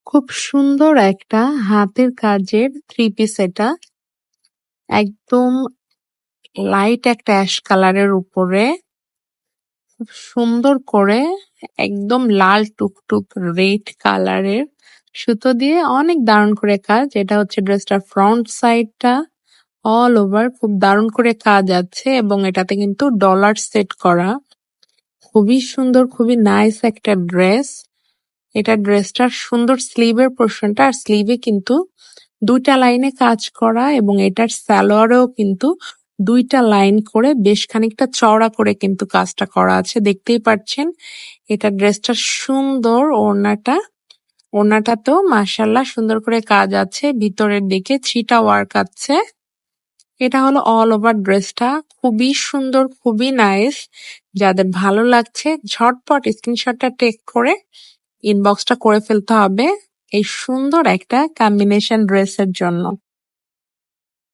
খুব সুন্দর একটা হাতের কাজের থ্রি পিস এটা। একদম লাইট একটা অ্যাশ কালারের উপরে খুব সুন্দর করে একদম লাল টুকটুক রেড কালারের সুতো দিয়ে অনেক দারুণ করে কাজ। এটা হচ্ছে ড্রেসটার ফ্রন্ট সাইডটা অল ওভার খুব দারুণ করে কাজ আছে এবং এটাতে কিন্তু ডলার সেট করা। খুবই সুন্দর, খুবই নাইস একটা ড্রেস। এটা ড্রেসটার সুন্দর স্লিভের পোর্শনটা, আর স্লিভে কিন্তু দুইটা লাইনে কাজ করা এবং এটার সালোয়ারেও কিন্তু দুইটা লাইন করে বেশ খানিকটা চওড়া করে কিন্তু কাজটা করা আছে, দেখতেই পাচ্ছেন। এটা ড্রেসটা সুন্দর। ওড়নাটাতেও মাশাআল্লাহ সুন্দর করে কাজ আছে, ভিতরের দিকে ছিটা ওয়ার্ক আছে। এটা হলো অল ওভার ড্রেসটা, খুবই সুন্দর, খুবই নাইস। যাদের ভালো লাগছে ঝটপট স্ক্রিনশটটা টেক করে ইনবক্সটা করে ফেলতে হবে এই সুন্দর একটা কম্বিনেশন ড্রেসের জন্য।